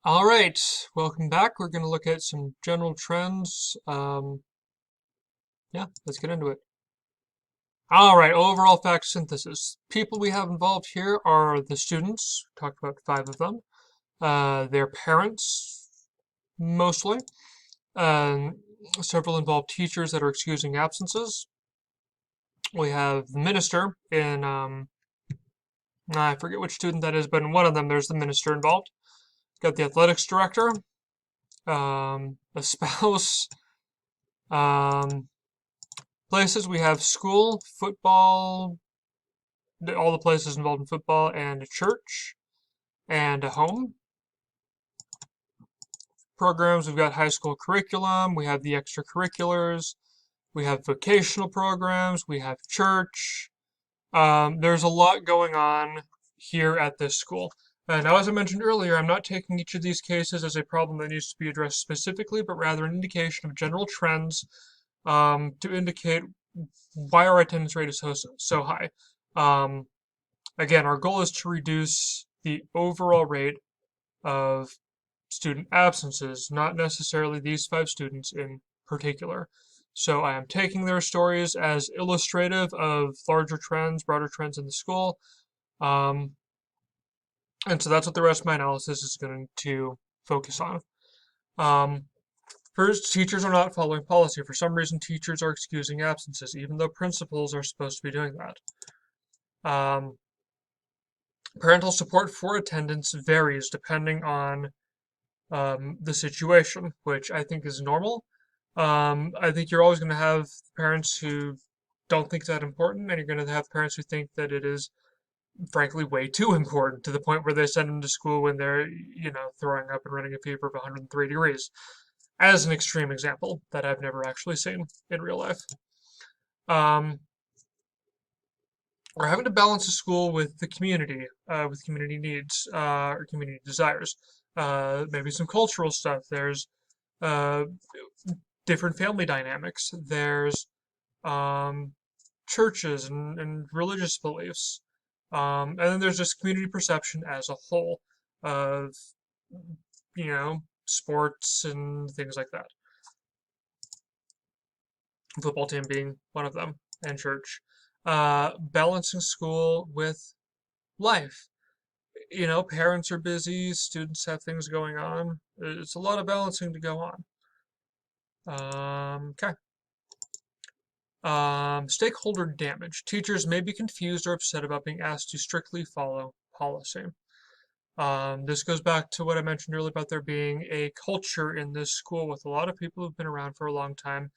All right, welcome back. We're going to look at some general trends. Yeah, let's get into it. All right, overall fact synthesis. People we have involved here are the students. Talked about five of them. Their parents, mostly. Um, Several involved teachers that are excusing absences. We have the minister in, I forget which student that is, but in one of them, there's the minister involved. Got the athletics director, a spouse, um, places we have school, football, all the places involved in football, and a church, and a home. Programs, we've got high school curriculum, we have the extracurriculars, we have vocational programs, we have church. There's a lot going on here at this school. Now, as I mentioned earlier, I'm not taking each of these cases as a problem that needs to be addressed specifically, but rather an indication of general trends to indicate why our attendance rate is so high. Um, Again, our goal is to reduce the overall rate of student absences, not necessarily these five students in particular. So I am taking their stories as illustrative of larger trends, broader trends in the school. Um, and so that's what the rest of my analysis is going to focus on. Um, First, teachers are not following policy. For some reason, teachers are excusing absences, even though principals are supposed to be doing that. Parental support for attendance varies depending on the situation, which I think is normal. I think you're always going to have parents who don't think that important, and you're going to have parents who think that it is, frankly, way too important to the point where they send them to school when they're, throwing up and running a fever of 103 degrees, as an extreme example that I've never actually seen in real life. Um, we're having to balance the school with the community, with community needs or community desires. Maybe some cultural stuff. There's uh, different family dynamics. There's um, churches and religious beliefs. And then there's just community perception as a whole of, sports and things like that. Football team being one of them, and church. Balancing school with life. Parents are busy, students have things going on. It's a lot of balancing to go on. Okay. Stakeholder damage. Teachers may be confused or upset about being asked to strictly follow policy. This goes back to what I mentioned earlier about there being a culture in this school with a lot of people who've been around for a long time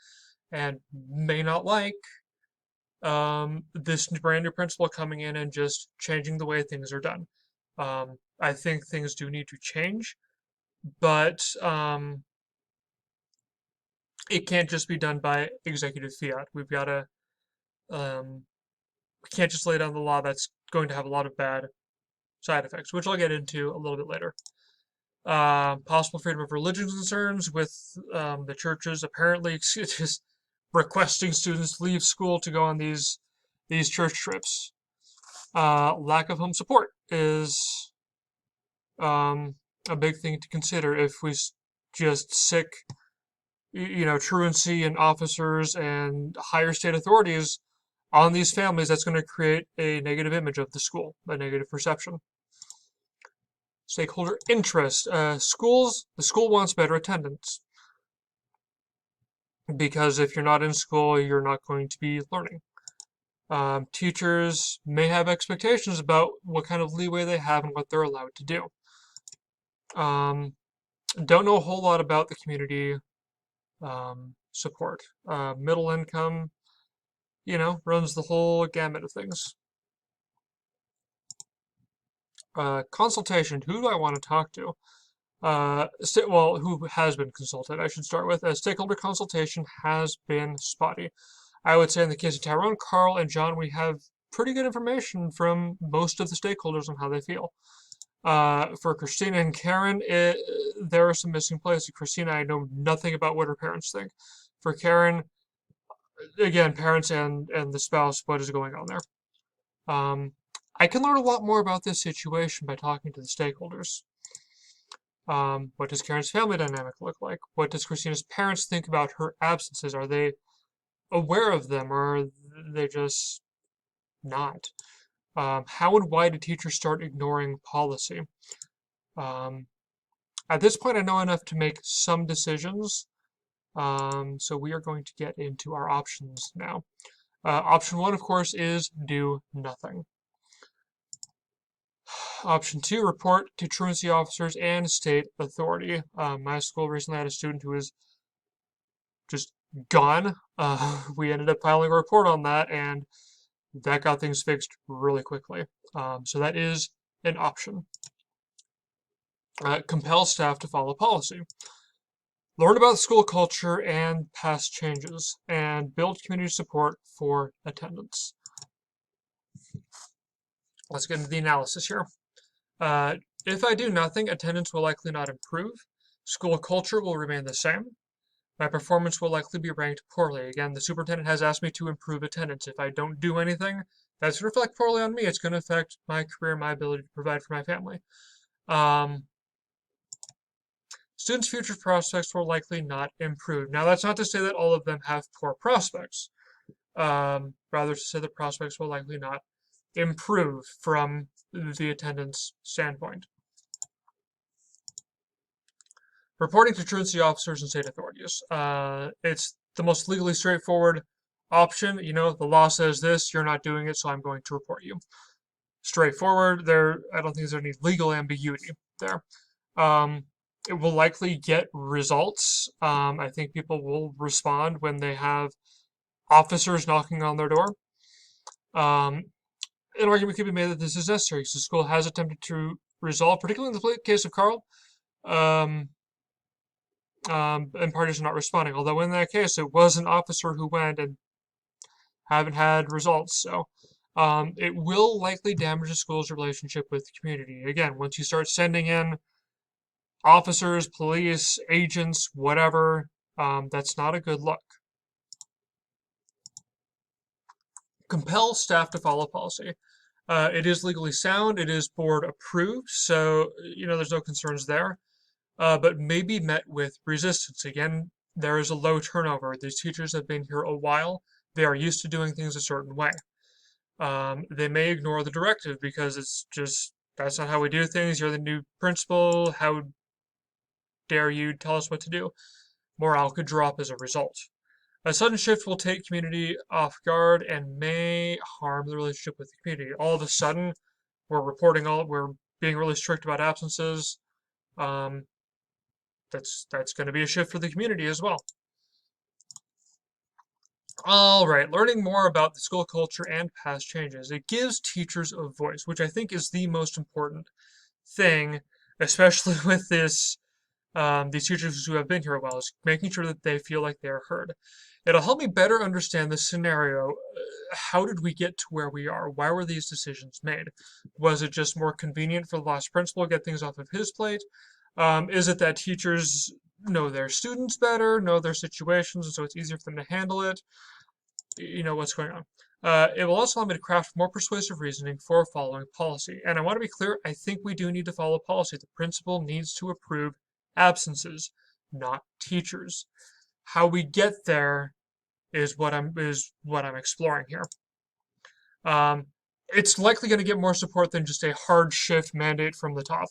and may not like this brand new principal coming in and just changing the way things are done. I think things do need to change, but it can't just be done by executive fiat. We've got to, we can't just lay down the law that's going to have a lot of bad side effects, which I'll get into a little bit later. Possible freedom of religion concerns with the churches apparently just requesting students to leave school to go on these church trips. Lack of home support is um, a big thing to consider if we just sick, truancy and officers and higher state authorities on these families. That's going to create a negative image of the school, a negative perception. Stakeholder interest. The school wants better attendance because if you're not in school, you're not going to be learning. Teachers may have expectations about what kind of leeway they have and what they're allowed to do. Don't know a whole lot about the community support. Middle income, runs the whole gamut of things. Consultation. Who do I want to talk to? Well, who has been consulted, I should start with. Stakeholder consultation has been spotty. I would say in the case of Tyrone, Carl, and John, we have pretty good information from most of the stakeholders on how they feel. For Christina and Karen, there are some missing places. Christina, I know nothing about what her parents think. For Karen, again, parents and the spouse, what is going on there? I can learn a lot more about this situation by talking to the stakeholders. What does Karen's family dynamic look like? What does Christina's parents think about her absences? Are they aware of them, or are they just not? How and why did teachers start ignoring policy? Um, at this point, I know enough to make some decisions. So we are going to get into our options now. Option one, of course, is do nothing. Option two, report to truancy officers and state authority. My school recently had a student who was just gone. We ended up filing a report on that, and that got things fixed really quickly. So that is an option. Compel staff to follow policy. Learn about school culture and past changes, and build community support for attendance. Let's get into the analysis here. If I do nothing, attendance will likely not improve. School culture will remain the same. My performance will likely be ranked poorly. Again, the superintendent has asked me to improve attendance. If I don't do anything, that's going to reflect poorly on me. It's going to affect my career, my ability to provide for my family. Students' future prospects will likely not improve. Now, that's not to say that all of them have poor prospects. Rather to say the prospects will likely not improve from the attendance standpoint. Reporting to truancy officers and state authorities. It's the most legally straightforward option. You know, the law says this, you're not doing it, so I'm going to report you. Straightforward. I don't think there's any legal ambiguity there. It will likely get results. I think people will respond when they have officers knocking on their door. An argument could be made that this is necessary because the school has attempted to resolve, particularly in the case of Carl, and parties are not responding. Although in that case, it was an officer who went and haven't had results. So it will likely damage the school's relationship with the community. Again, once you start sending in officers, police, agents, whatever, that's not a good look. Compel staff to follow policy. It is legally sound. It is board approved, so there's no concerns there. But may be met with resistance. Again, there is a low turnover. These teachers have been here a while. They are used to doing things a certain way. They may ignore the directive because it's just, that's not how we do things. You're the new principal. How dare you tell us what to do? Morale could drop as a result. A sudden shift will take community off guard and may harm the relationship with the community. All of a sudden, we're being really strict about absences. That's going to be a shift for the community as well. All right, learning more about the school culture and past changes. It gives teachers a voice, which I think is the most important thing, especially with these teachers who have been here a while, is making sure that they feel like they're heard. It'll help me better understand the scenario. How did we get to where we are? Why were these decisions made? Was it just more convenient for the last principal to get things off of his plate? Is it that teachers know their students better, know their situations, and so it's easier for them to handle it? What's going on. It will also allow me to craft more persuasive reasoning for following policy. And I want to be clear, I think we do need to follow policy. The principal needs to approve absences, not teachers. How we get there is what I'm exploring here. It's likely going to get more support than just a hard shift mandate from the top.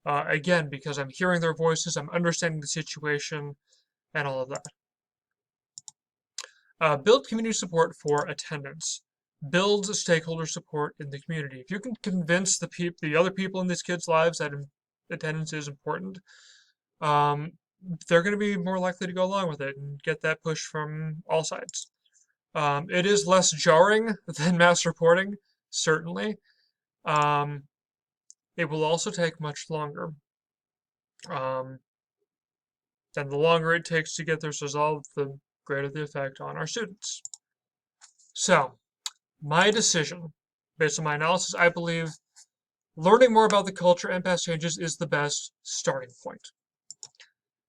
Again, because I'm hearing their voices, I'm understanding the situation, and all of that. Build community support for attendance. Build stakeholder support in the community. If you can convince the other people in these kids' lives that attendance is important, they're going to be more likely to go along with it and get that push from all sides. It is less jarring than mass reporting, certainly. It will also take much longer. And the longer it takes to get this resolved, the greater the effect on our students. So, my decision, based on my analysis, I believe learning more about the culture and past changes is the best starting point.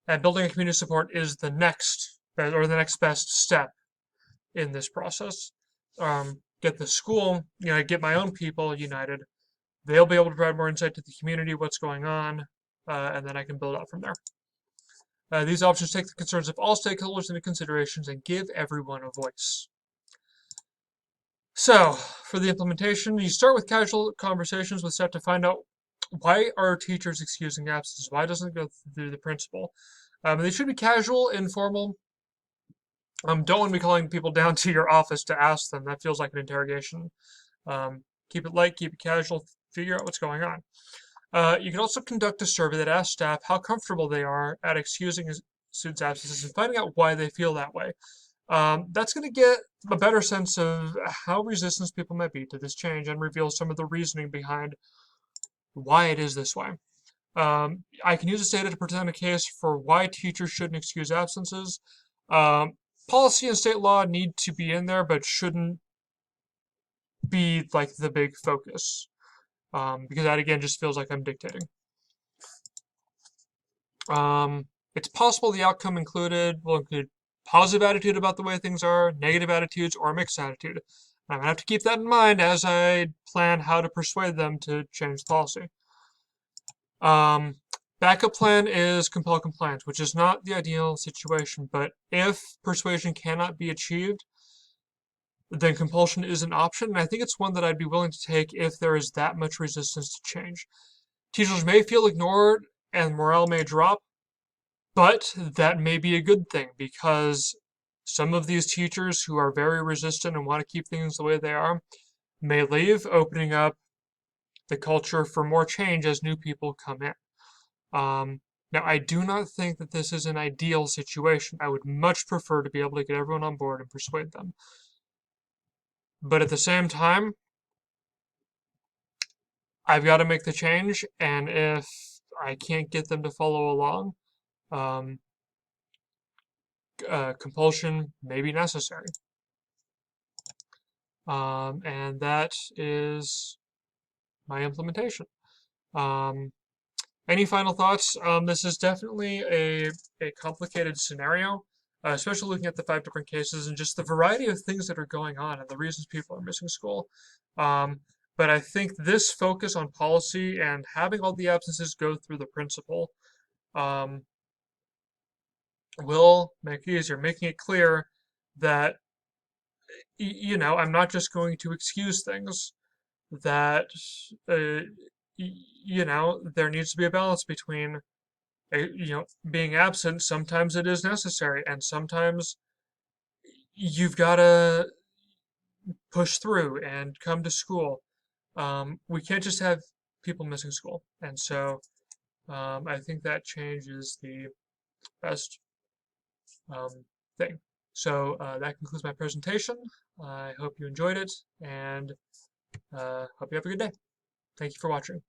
And building a community support is the next best step in this process. Get the school, get my own people united. They'll be able to provide more insight to the community, what's going on, and then I can build out from there. These options take the concerns of all stakeholders into considerations and give everyone a voice. So, for the implementation, you start with casual conversations with staff to find out why are teachers excusing absences? Why doesn't it go through the principal? They should be casual, informal. Don't want to be calling people down to your office to ask them. That feels like an interrogation. Keep it light, keep it casual, figure out what's going on. You can also conduct a survey that asks staff how comfortable they are at excusing students' absences and finding out why they feel that way. That's going to get a better sense of how resistant people might be to this change and reveal some of the reasoning behind why it is this way. I can use this data to present a case for why teachers shouldn't excuse absences. Policy and state law need to be in there, but shouldn't be like the big focus. Because that again just feels like I'm dictating. It's possible the outcome will include positive attitude about the way things are, negative attitudes, or a mixed attitude. I'm gonna have to keep that in mind as I plan how to persuade them to change the policy. Backup plan is compel compliance, which is not the ideal situation, but if persuasion cannot be achieved, then compulsion is an option, and I think it's one that I'd be willing to take if there is that much resistance to change. Teachers may feel ignored and morale may drop, but that may be a good thing because some of these teachers who are very resistant and want to keep things the way they are may leave, opening up the culture for more change as new people come in. Now, I do not think that this is an ideal situation. I would much prefer to be able to get everyone on board and persuade them. But at the same time, I've got to make the change, and if I can't get them to follow along, compulsion may be necessary. And that is my implementation. Any final thoughts? This is definitely a complicated scenario, especially looking at the 5 different cases and just the variety of things that are going on and the reasons people are missing school. But I think this focus on policy and having all the absences go through the principal will make it easier, making it clear that, I'm not just going to excuse things, that, there needs to be a balance between, being absent. Sometimes it is necessary, and sometimes you've got to push through and come to school. We can't just have people missing school, and so I think that change is the best thing. So that concludes my presentation. I hope you enjoyed it, and hope you have a good day. Thank you for watching.